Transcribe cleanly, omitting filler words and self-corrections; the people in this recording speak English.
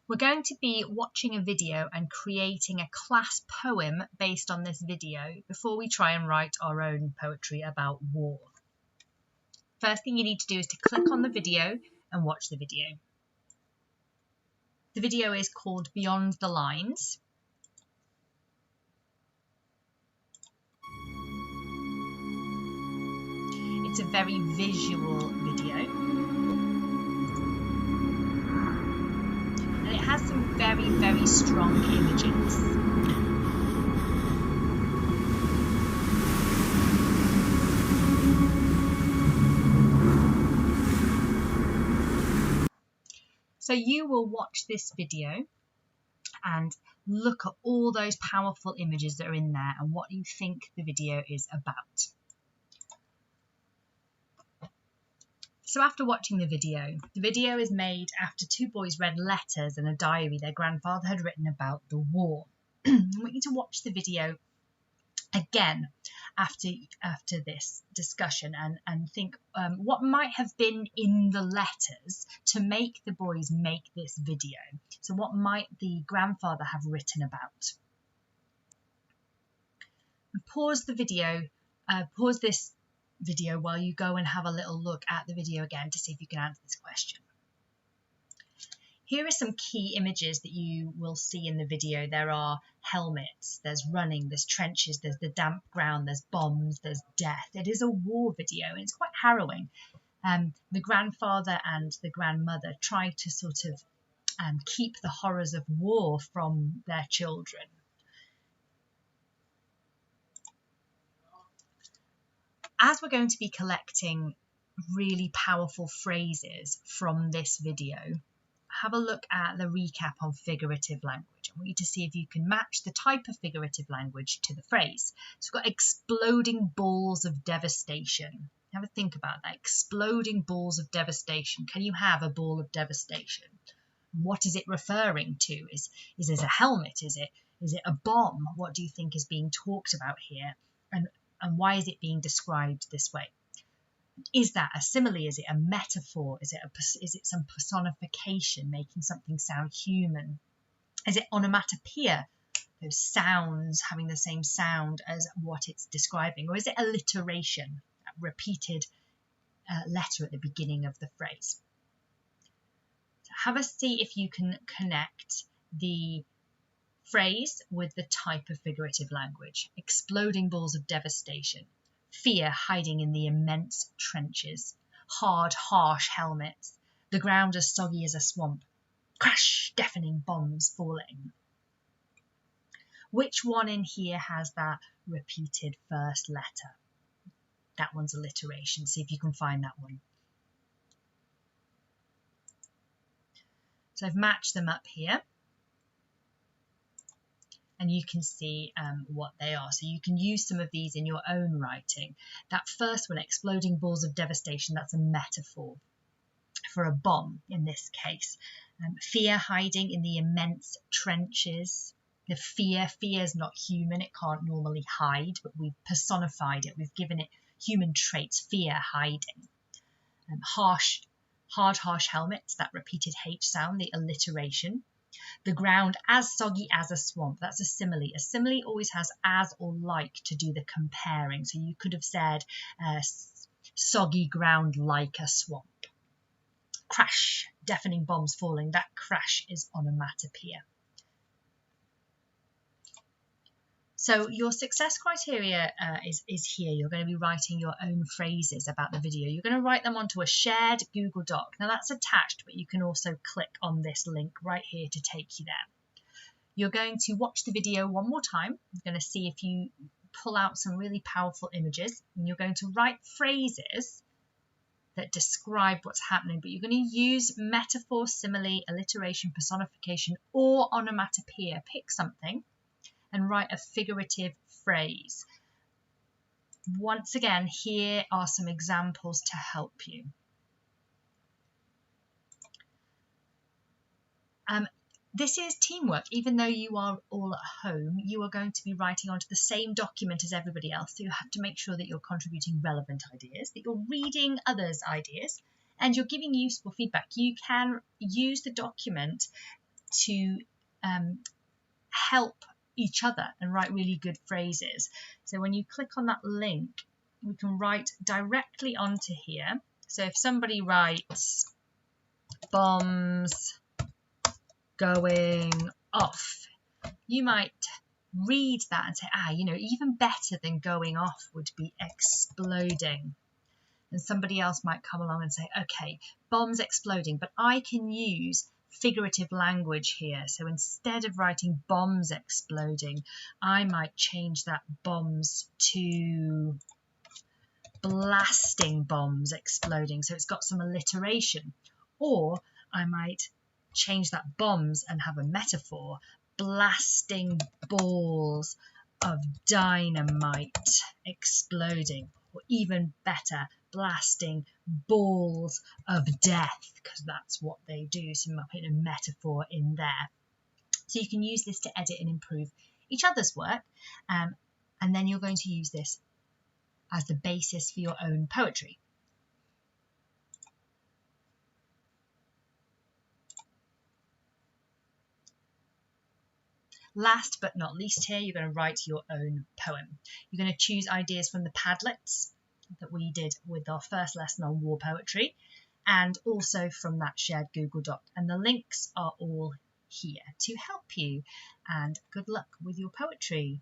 We're going to be watching a video and creating a class poem based on this video before we try and write our own poetry about war. First thing you need to do is to click on the video and watch the video. The video is called Beyond the Lines. It's a very visual video. And it has some very, very strong images. So you will watch this video and look at all those powerful images that are in there and what you think the video is about. So after watching the video is made after two boys read letters and a diary their grandfather had written about the war. I want you to watch the video again after this discussion and think what might have been in the letters to make the boys make this video. So what might the grandfather have written about? Pause the video, pause this video while you go and have a little look at the video again to see if you can answer this question. Here are some key images that you will see in the video. There are helmets, there's running, there's trenches, there's the damp ground, there's bombs, there's death. It is a war video and it's quite harrowing. The grandfather and the grandmother try to sort of keep the horrors of war from their children. As we're going to be collecting really powerful phrases from this video, have a look at the recap on figurative language. I want you to see if you can match the type of figurative language to the phrase. So we've got exploding balls of devastation. Have a think about that. Exploding balls of devastation. Can you have a ball of devastation? What is it referring to? Is it a helmet? Is it a bomb? What do you think is being talked about here? And why is it being described this way? Is that a simile? Is it a metaphor? Is it some personification, making something sound human? Is it onomatopoeia, those sounds having the same sound as what it's describing? Or is it alliteration, that repeated letter at the beginning of the phrase? So have a see if you can connect the phrase with the type of figurative language. Exploding balls of devastation. Fear hiding in the immense trenches. Hard, harsh helmets. The ground as soggy as a swamp. Crash, deafening bombs falling. Which one in here has that repeated first letter? That one's alliteration. See if you can find that one. So I've matched them up here. And you can see what they are. So you can use some of these in your own writing. That first one, exploding balls of devastation, that's a metaphor for a bomb in this case. Fear hiding in the immense trenches. The fear is not human, it can't normally hide, but we've personified it, we've given it human traits, fear hiding. Harsh helmets, that repeated H sound, the alliteration. The ground as soggy as a swamp. That's a simile. A simile always has as or like to do the comparing. So you could have said soggy ground like a swamp. Crash, deafening bombs falling. That crash is onomatopoeia. So your success criteria is here. You're going to be writing your own phrases about the video. You're going to write them onto a shared Google Doc. Now that's attached, but you can also click on this link right here to take you there. You're going to watch the video one more time. You're going to see if you pull out some really powerful images, and you're going to write phrases that describe what's happening, but you're going to use metaphor, simile, alliteration, personification, or onomatopoeia. Pick something and write a figurative phrase. Once again, here are some examples to help you. This is teamwork. Even though you are all at home, you are going to be writing onto the same document as everybody else. So you have to make sure that you're contributing relevant ideas, that you're reading others' ideas, and you're giving useful feedback. You can use the document to help each other and write really good phrases. So when you click on that link, we can write directly onto here. So if somebody writes bombs going off, you might read that and say, you know, even better than going off would be exploding. And somebody else might come along and say, okay, bombs exploding, but I can use figurative language here. So instead of writing bombs exploding, I might change that bombs to blasting bombs exploding. So it's got some alliteration. Or I might change that bombs and have a metaphor, blasting balls of dynamite exploding. Or even better, blasting balls of death, because that's what they do. So I'm putting a metaphor in there. So you can use this to edit and improve each other's work, and then you're going to use this as the basis for your own poetry. Last but not least here, you're going to write your own poem. You're going to choose ideas from the Padlets that we did with our first lesson on war poetry, and also from that shared Google Doc. And the links are all here to help you. And good luck with your poetry.